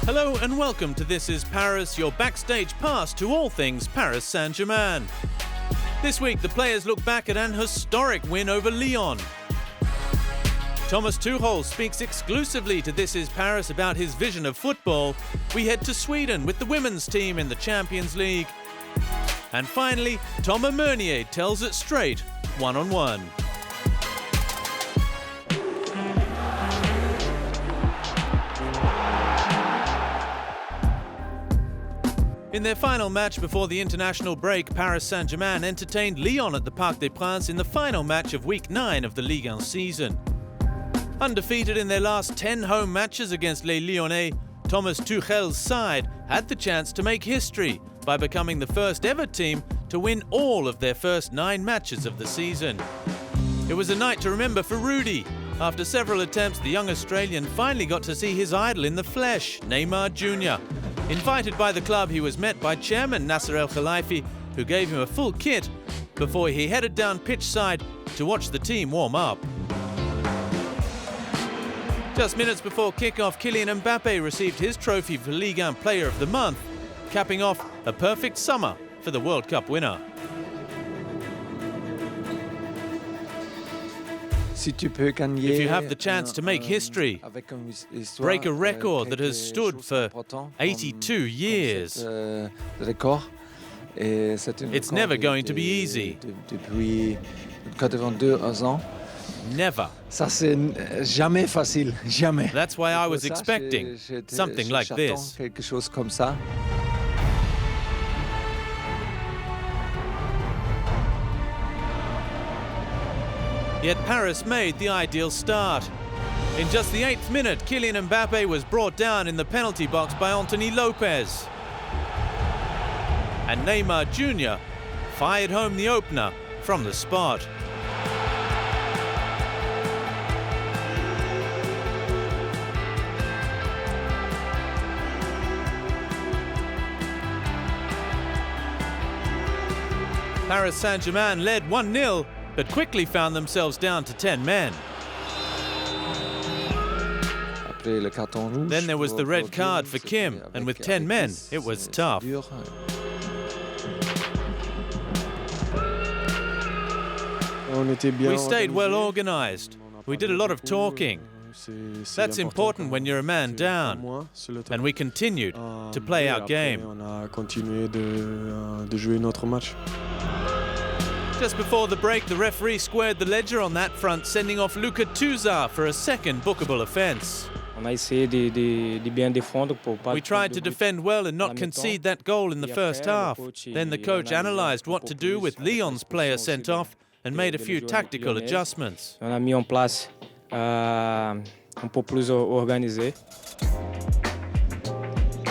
Hello and welcome to This is Paris, your backstage pass to all things Paris Saint-Germain. This week the players look back at an historic win over Lyon. Thomas Tuchel speaks exclusively to This is Paris about his vision of football. We head to Sweden with the women's team in the Champions League. And finally, Thomas Meunier tells it straight, one-on-one. In their final match before the international break, Paris Saint-Germain entertained Lyon at the Parc des Princes in the final match of Week 9 of the Ligue 1 season. Undefeated in their last 10 home matches against Les Lyonnais, Thomas Tuchel's side had the chance to make history by becoming the first ever team to win all of their first 9 matches of the season. It was a night to remember for Rudy. After several attempts, the young Australian finally got to see his idol in the flesh, Neymar Jr. Invited by the club, he was met by chairman Nasser El Khelaifi, who gave him a full kit before he headed down pitch side to watch the team warm up. Just minutes before kick-off, Kylian Mbappe received his trophy for Ligue 1 Player of the Month, capping off a perfect summer for the World Cup winner. If you have the chance to make history, break a record that has stood for 82 years, it's never going to be easy. Never. That's why I was expecting something like this. Yet Paris made the ideal start. In just the 8th minute, Kylian Mbappe was brought down in the penalty box by Anthony Lopez. And Neymar Jr. fired home the opener from the spot. Paris Saint-Germain led 1-0, but quickly found themselves down to 10 men. Then there was the red card for Kim, and with 10 men, it was tough. We stayed well organized. We did a lot of talking. That's important when you're a man down. And we continued to play our game. Just before the break, the referee squared the ledger on that front, sending off Luka Touzard for a second bookable offence. We tried to defend well and not concede that goal in the first half. Then the coach analysed what to do with Lyon's player sent off and made a few tactical adjustments. The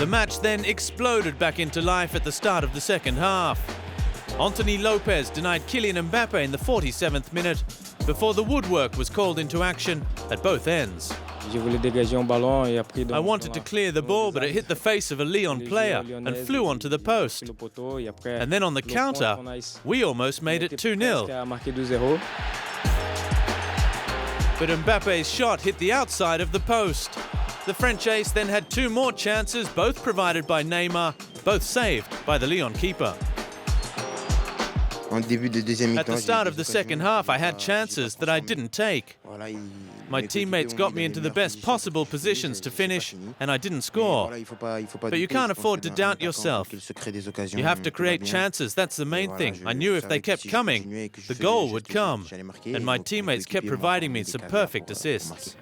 match then exploded back into life at the start of the second half. Anthony Lopez denied Kylian Mbappe in the 47th minute before the woodwork was called into action at both ends. I wanted to clear the ball, but it hit the face of a Lyon player and flew onto the post. And then on the counter, we almost made it 2-0. But Mbappe's shot hit the outside of the post. The French ace then had 2 more chances, both provided by Neymar, both saved by the Lyon keeper. At the start of the second half, I had chances that I didn't take. My teammates got me into the best possible positions to finish, and I didn't score. But you can't afford to doubt yourself. You have to create chances, that's the main thing. I knew if they kept coming, the goal would come. And my teammates kept providing me some perfect assists.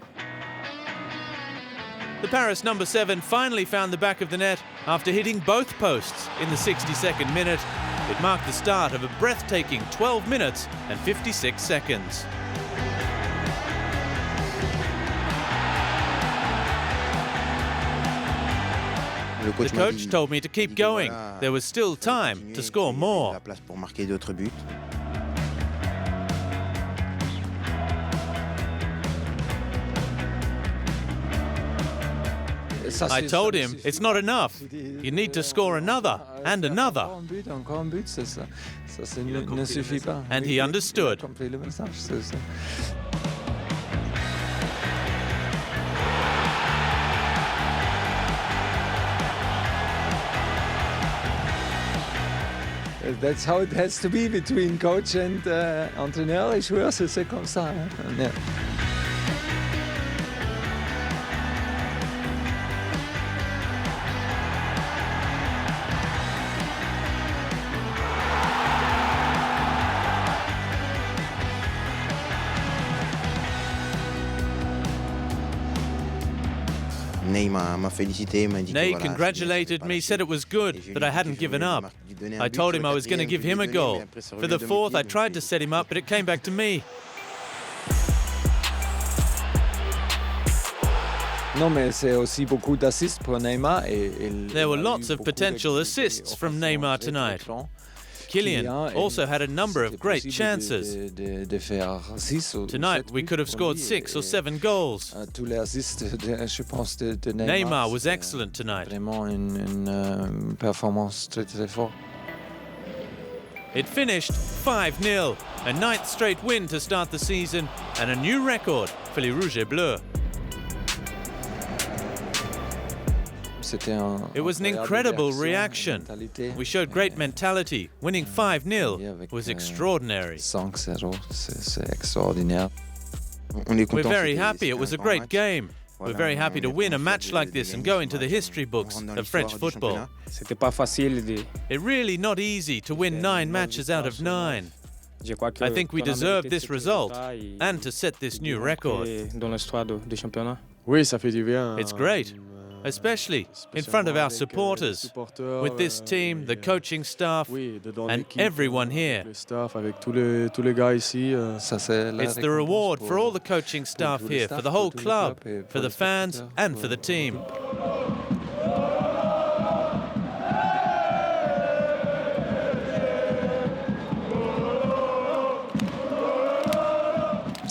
The Paris number 7 finally found the back of the net after hitting both posts in the 62nd minute. It marked the start of a breathtaking 12 minutes and 56 seconds. The coach told me to keep going. There was still time to score more. I told him, it's not enough. You need to score another and another. And he understood. That's how it has to be between coach and entraîneur. Et joueur, c'est comme ça. Hein? Yeah. Ney congratulated me, said it was good, that I hadn't given up. I told him I was going to give him a goal. For the fourth, I tried to set him up, but it came back to me. Non, mais c'est aussi beaucoup d'assists pour Neymar. There were lots of potential assists from Neymar tonight. Kylian also had a number of great chances. Tonight we could have scored 6 or 7 goals. Neymar was excellent tonight. It finished 5-0, a 9th straight win to start the season and a new record for les Rouges et Bleus. It was an incredible reaction. We showed great mentality. Winning 5-0 was extraordinary. We're very happy. It was a great game. We're very happy to win a match like this and go into the history books of French football. It's really not easy to win 9 matches out of 9. I think we deserve this result and to set this new record. It's great. Especially in front of our supporters, with this team, the coaching staff, and everyone here. It's the reward for all the coaching staff here, for the whole club, for the fans, and for the team.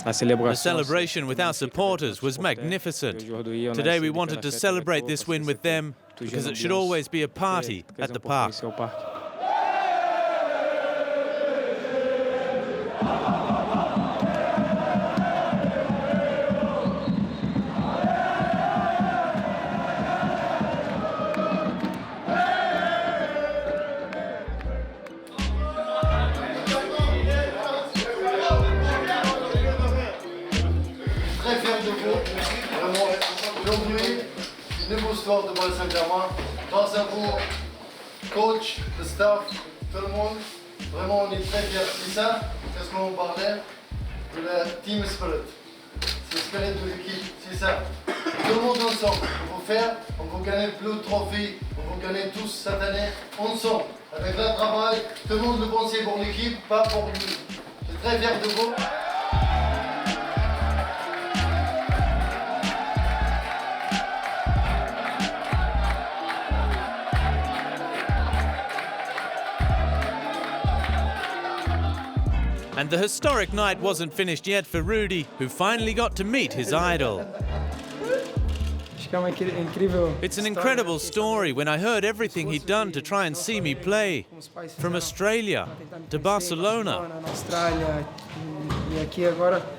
The celebration with our supporters was magnificent. Today we wanted to celebrate this win with them because it should always be a party at the park. Aujourd'hui, une nouveau histoire de Saint-Germain. Grâce à vous, coach, le staff, tout le monde, vraiment on est très fiers. C'est ça, c'est ce qu'on parlait de la team spirit. C'est le spirit de l'équipe, c'est ça. Tout le monde ensemble. On va gagner plus de trophées, on va gagner tous cette année ensemble. Avec le travail, tout le monde le pensait pour l'équipe, pas pour lui. Je suis très fier de vous. And the historic night wasn't finished yet for Rudy, who finally got to meet his idol. It's an incredible story when I heard everything he'd done to try and see me play. From Australia to Barcelona.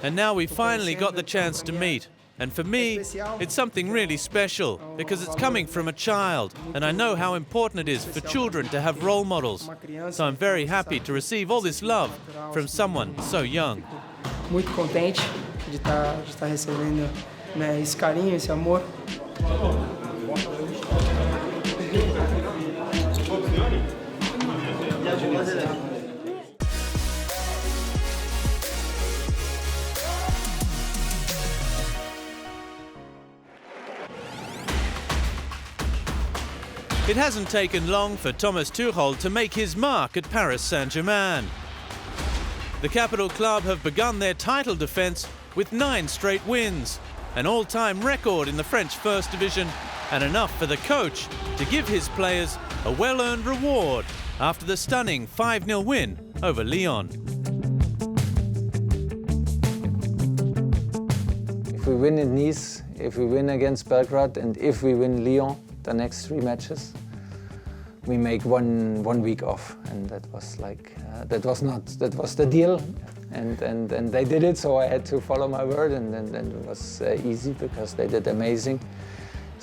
And now we finally got the chance to meet. And for me, it's something really special because it's coming from a child, and I know how important it is for children to have role models. So I'm very happy to receive all this love from someone so young. Muito contente de estar recebendo esse carinho, esse amor. It hasn't taken long for Thomas Tuchel to make his mark at Paris Saint-Germain. The capital club have begun their title defence with 9 straight wins, an all-time record in the French First Division, and enough for the coach to give his players a well-earned reward after the stunning 5-0 win over Lyon. If we win in Nice, if we win against Belgrade, and if we win Lyon, the next 3 matches, we make one week off, and that was like that was the deal, and they did it, so I had to follow my word, and then it was easy because they did amazing.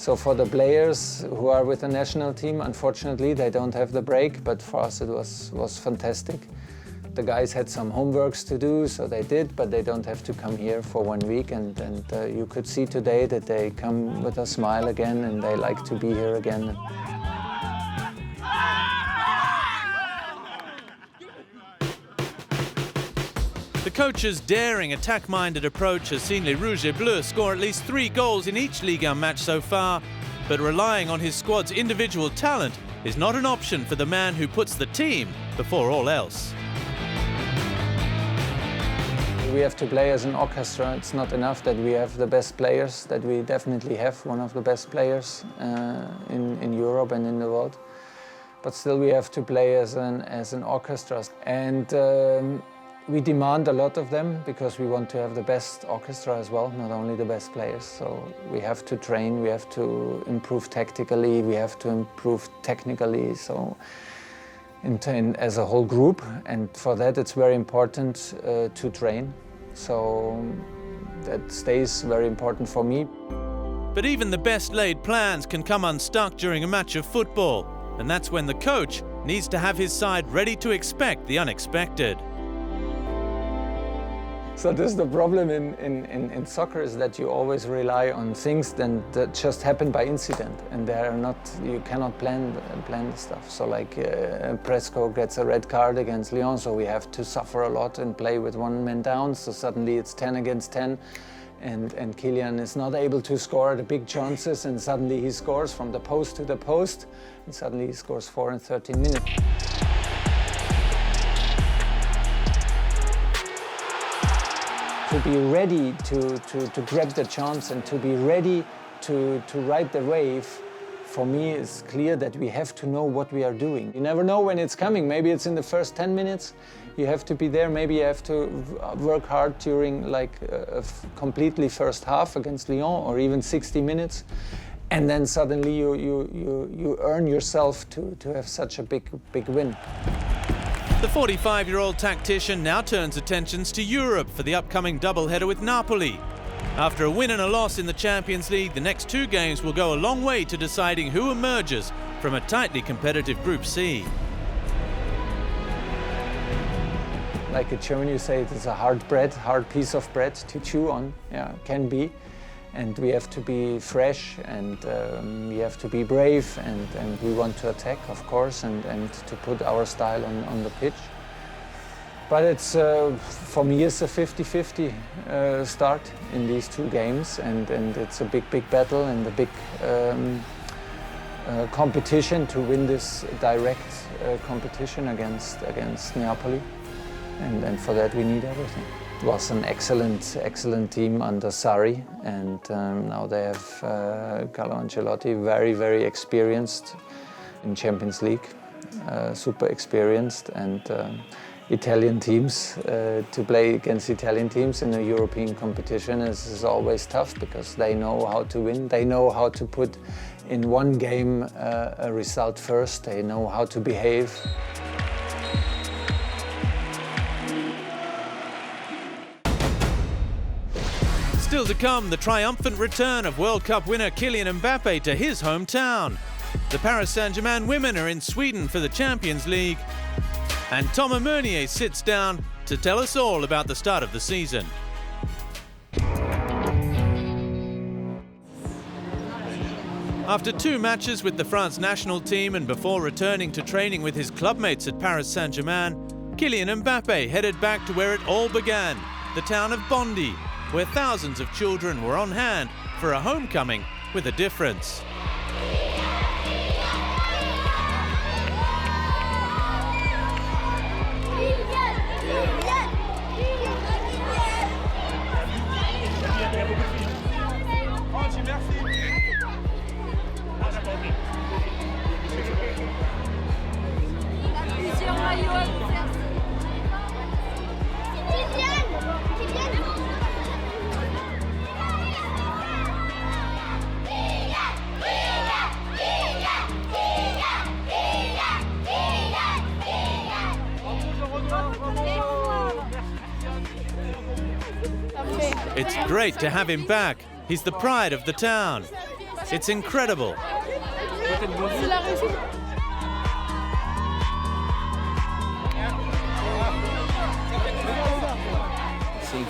So for the players who are with the national team, unfortunately, they don't have the break, but for us it was fantastic. The guys had some homeworks to do, so they did, but they don't have to come here for 1 week. And you could see today that they come with a smile again and they like to be here again. The coach's daring, attack-minded approach has seen Les Rouges et Bleus score at least 3 goals in each Ligue 1 match so far, but relying on his squad's individual talent is not an option for the man who puts the team before all else. We have to play as an orchestra. It's not enough that we have the best players, that we definitely have one of the best players in Europe and in the world. But still we have to play as an orchestra. And we demand a lot of them because we want to have the best orchestra as well, not only the best players. So we have to train, we have to improve tactically, we have to improve technically. So as a whole group, and for that it's very important to train. So that stays very important for me. But even the best laid plans can come unstuck during a match of football, and that's when the coach needs to have his side ready to expect the unexpected. So this is the problem in soccer, is that you always rely on things that just happen by incident, and you cannot plan the stuff. So like Presco gets a red card against Lyon, so we have to suffer a lot and play with 1 man down. So suddenly it's 10 against 10, and Kylian is not able to score the big chances, and suddenly he scores from the post to the post, and suddenly he scores 4 in 13 minutes. To be ready to grab the chance and to be ready to ride the wave, for me it's clear that we have to know what we are doing. You never know when it's coming. Maybe it's in the first 10 minutes. You have to be there. Maybe you have to work hard during like a completely first half against Lyon, or even 60 minutes. And then suddenly you earn yourself to have such a big win. The 45-year-old tactician now turns attentions to Europe for the upcoming doubleheader with Napoli. After a win and a loss in the Champions League, the next 2 games will go a long way to deciding who emerges from a tightly competitive Group C. Like in German you say, it is a hard piece of bread to chew on. Yeah, can be. And we have to be fresh, and we have to be brave, and we want to attack, of course, and to put our style on the pitch. But it's, for me, it's a 50-50 start in these 2 games, and it's a big battle and a big competition to win this direct competition against Napoli, and for that we need everything. It was an excellent team under Sarri, and now they have Carlo Ancelotti, very experienced in Champions League, super experienced, and Italian teams, to play against Italian teams in a European competition is always tough, because they know how to win, they know how to put in one game a result first, they know how to behave. Still to come, the triumphant return of World Cup winner Kylian Mbappe to his hometown. The Paris Saint-Germain women are in Sweden for the Champions League. And Thomas Meunier sits down to tell us all about the start of the season. After 2 matches with the France national team and before returning to training with his clubmates at Paris Saint-Germain, Kylian Mbappe headed back to where it all began, the town of Bondy, where thousands of children were on hand for a homecoming with a difference. It's great to have him back. He's the pride of the town. It's incredible.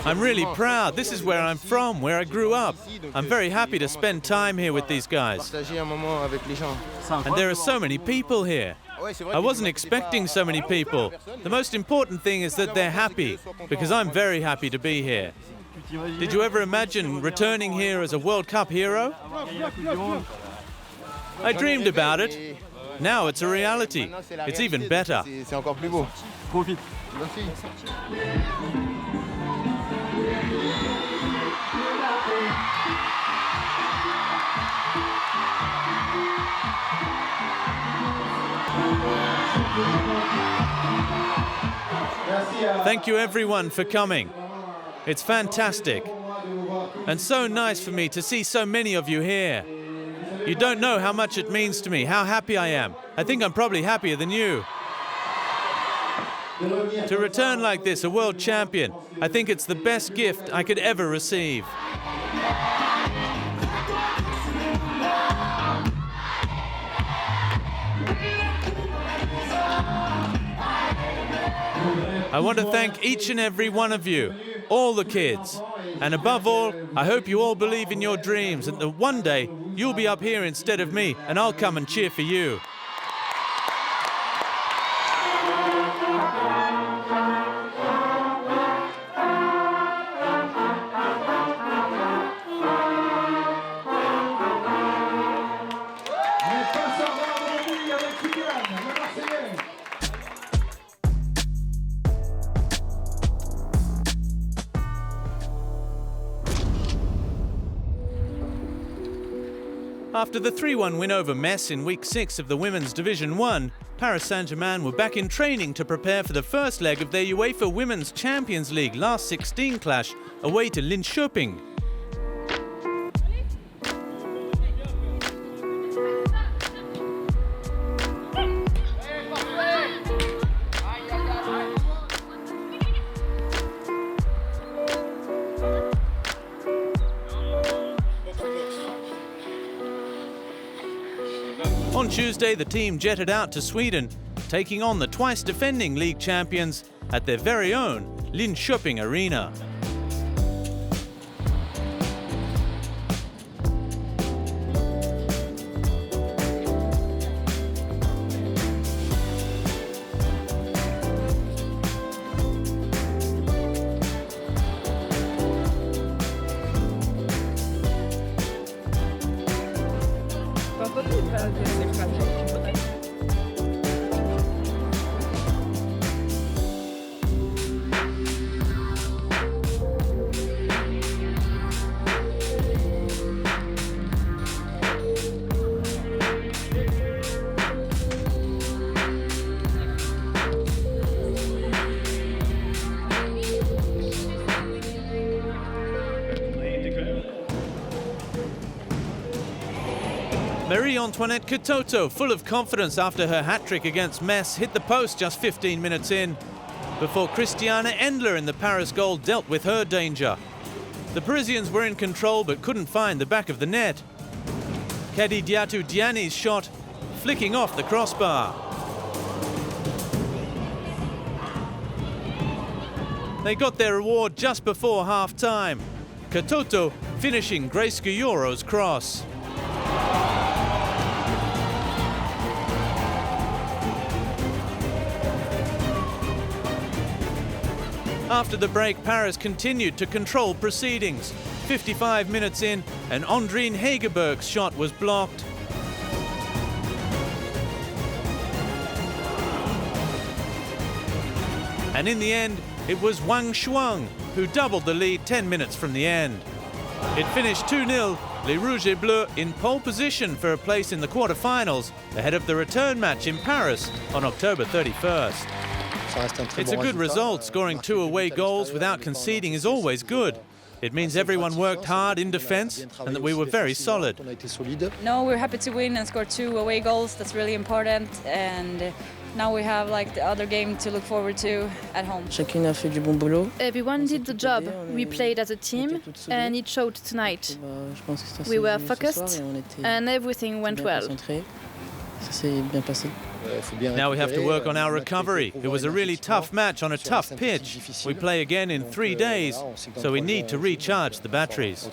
I'm really proud. This is where I'm from, where I grew up. I'm very happy to spend time here with these guys. And there are so many people here. I wasn't expecting so many people. The most important thing is that they're happy, because I'm very happy to be here. Did you ever imagine returning here as a World Cup hero? I dreamed about it. Now it's a reality. It's even better. Thank you everyone for coming. It's fantastic. And so nice for me to see so many of you here. You don't know how much it means to me, how happy I am. I think I'm probably happier than you. To return like this, a world champion, I think it's the best gift I could ever receive. I want to thank each and every one of you, all the kids. And above all, I hope you all believe in your dreams and that one day you'll be up here instead of me and I'll come and cheer for you. After the 3-1 win over Metz in Week 6 of the Women's Division 1, Paris Saint-Germain were back in training to prepare for the first leg of their UEFA Women's Champions League last 16 clash away to Linköping. On Tuesday, the team jetted out to Sweden, taking on the twice defending league champions at their very own Linköping Arena. Marie-Antoinette Katoto, full of confidence after her hat-trick against Metz, hit the post just 15 minutes in, before Christiane Endler in the Paris goal dealt with her danger. The Parisians were in control but couldn't find the back of the net. Kadidiatou Diani's shot flicking off the crossbar. They got their reward just before half-time. Katoto finishing Grace Guyoro's cross. After the break, Paris continued to control proceedings. 55 minutes in, and Andrine Hegerberg's shot was blocked. And in the end, it was Wang Shuang who doubled the lead 10 minutes from the end. It finished 2-0, Les Rouges et Bleus in pole position for a place in the quarter-finals ahead of the return match in Paris on October 31st. It's a good result. Scoring 2 away goals without conceding is always good. It means everyone worked hard in defense and that we were very solid. No, we're happy to win and score 2 away goals. That's really important. And Now we have like the other game to look forward to at home. Chacune a fait du bon boulot. Everyone did the job. We played as a team, and it showed tonight. We were focused, and everything went well. Ça s'est bien passé. Now we have to work on our recovery. It was a really tough match on a tough pitch. We play again in 3 days, so we need to recharge the batteries.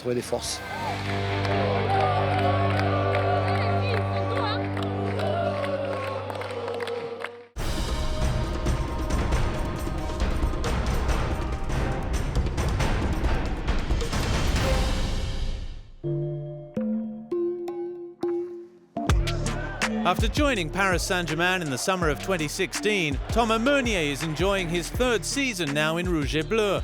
After joining Paris Saint-Germain in the summer of 2016, Thomas Meunier is enjoying his 3rd season now in Rouge et Bleu.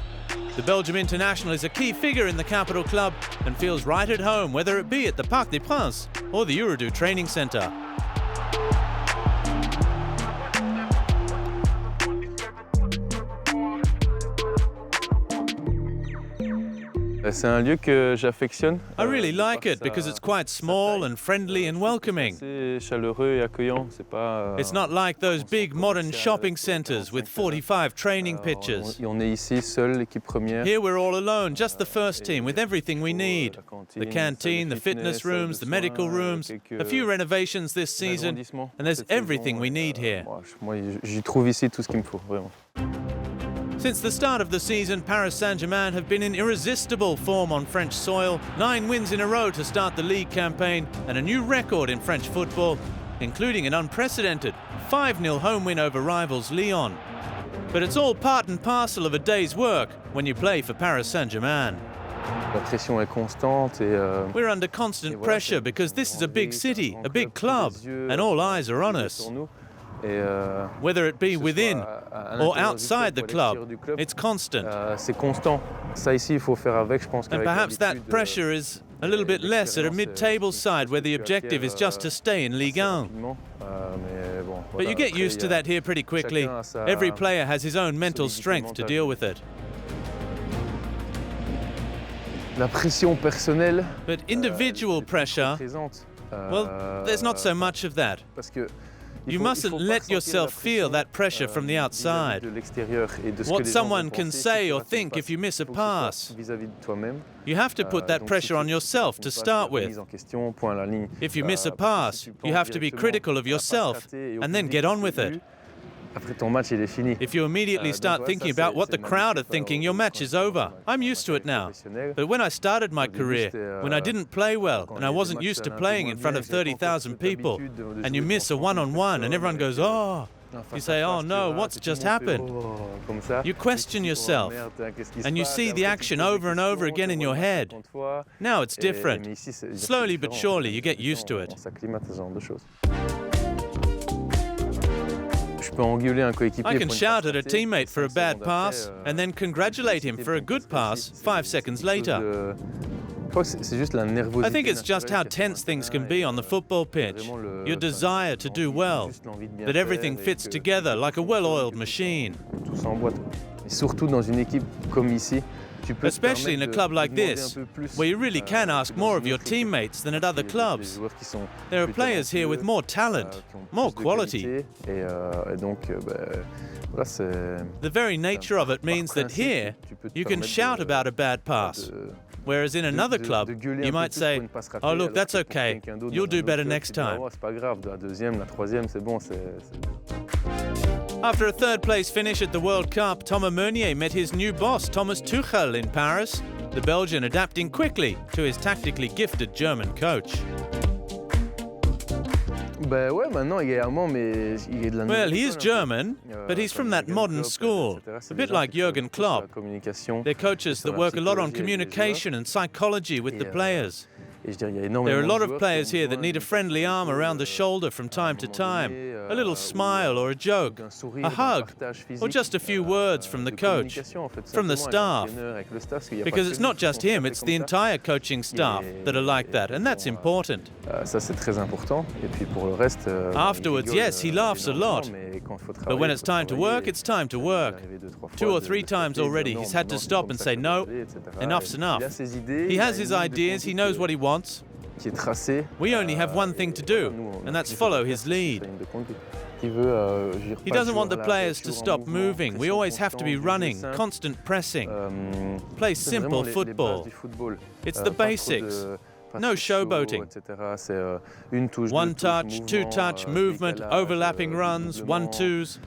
The Belgium international is a key figure in the capital club and feels right at home, whether it be at the Parc des Princes or the Uridu training centre. C'est un lieu que j'affectionne. I really like it because it's quite small and friendly and welcoming. C'est chaleureux et accueillant. It's not like those big modern shopping centres with 45 training pitches. On est ici seul, l'équipe première. Here we're all alone, just the first team, with everything we need. The canteen, the fitness rooms, the medical rooms, a few renovations this season, and there's everything we need here. Moi, j'y trouve ici tout ce qu'il me faut, vraiment. Since the start of the season, Paris Saint-Germain have been in irresistible form on French soil. 9 wins in a row to start the league campaign and a new record in French football, including an unprecedented 5-0 home win over rivals Lyon. But it's all part and parcel of a day's work when you play for Paris Saint-Germain. La pression est constante et We're under constant pressure because this is a big city, a big club, and all eyes are on us. Whether it be within or outside the club, it's constant. C'est constant. Ça ici, il faut faire avec, je pense. And perhaps that pressure is a little bit less at a mid-table side where the objective is just to stay in Ligue 1. But you get used to that here pretty quickly. Every player has his own mental strength to deal with it. La pression personnelle. But individual pressure, well, there's not so much of that. You mustn't let yourself feel that pressure from the outside. What someone can say or think if you miss a pass. You have to put that pressure on yourself to start with. If you miss a pass, you have to be critical of yourself and then get on with it. If you immediately start thinking about what the crowd are thinking, your match is over. I'm used to it now. But when I started my career, when I didn't play well and I wasn't used to playing in front of 30,000 people, and you miss a one-on-one and everyone goes, oh, you say, oh no, what's just happened? You question yourself and you see the action over and over again in your head. Now it's different. Slowly but surely you get used to it. I can shout at a teammate for a bad pass and then congratulate him for a good pass 5 seconds later. I think it's just how tense things can be on the football pitch. Your desire to do well, that everything fits together like a well-oiled machine. Especially in a club like this, where you really can ask more of your teammates than at other clubs. There are players here with more talent, more quality. The very nature of it means that here, you can shout about a bad pass. Whereas in another club, you might say, oh look, that's okay, you'll do better next time. After a third-place finish at the World Cup, Thomas Meunier met his new boss, Thomas Tuchel, in Paris, the Belgian adapting quickly to his tactically gifted German coach. Well, he is German, but he's from that modern school, a bit like Jürgen Klopp. They're coaches that work a lot on communication and psychology with the players. There are a lot of players here that need a friendly arm around the shoulder from time to time, a little smile or a joke, a hug, or just a few words from the coach, from the staff. Because it's not just him, it's the entire coaching staff that are like that, and that's important. Afterwards, yes, he laughs a lot, but when it's time to work, it's time to work. 2 or 3 times already he's had to stop and say, no, enough's enough. He has his ideas, he knows what he wants, qui est tracé. We only have one thing to do, and that's follow his lead. He doesn't want the players to stop moving. We always have to be running, constant pressing. Play simple football. It's the basics. No showboating. One touch, two touch, movement, overlapping runs, 1-2s.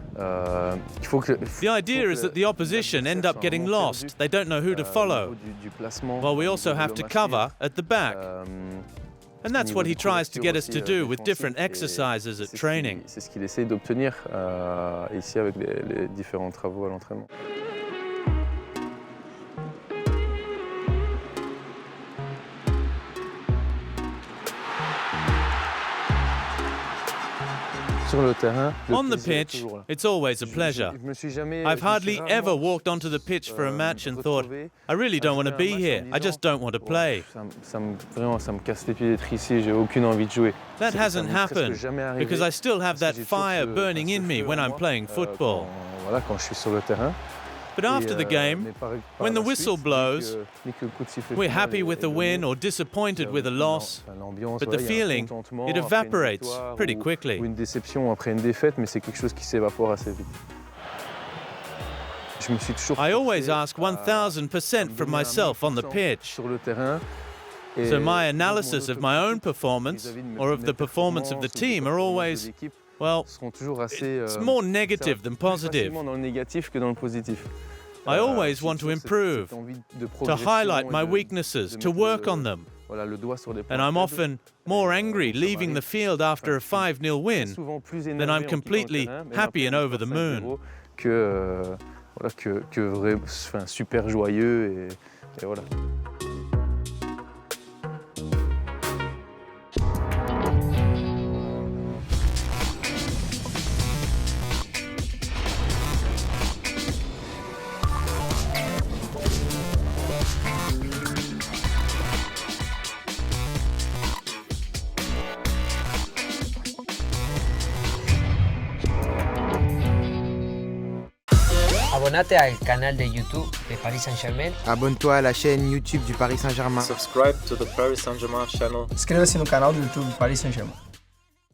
The idea is that the opposition end up getting lost. They don't know who to follow. While we also have to cover at the back. And that's what he tries to get us to do with different exercises at training. C'est ce qu'il essaie d'obtenir ici avec les différents travaux à l'entraînement. On the pitch, it's always a pleasure. I've hardly ever walked onto the pitch for a match and thought, I really don't want to be here, I just don't want to play. That hasn't happened, because I still have that fire burning in me when I'm playing football. But after the game, when the whistle blows, we're happy with the win or disappointed with a loss, but the feeling, it evaporates pretty quickly. I always ask 1000% from myself on the pitch. So my analysis of my own performance, or of the performance of the team, are always, well, it's more negative than positive. I always want to improve, to highlight my weaknesses, to work on them. And I'm often more angry leaving the field after a 5-0 win than I'm completely happy and over the moon. Super joyeux et voilà. Abonnate al canal de YouTube de Paris Saint-Germain. Abonne-toi à la chaîne YouTube du Paris Saint-Germain. Subscribe to the Paris Saint-Germain channel. Inscreva-se no canal do YouTube Paris Saint-Germain.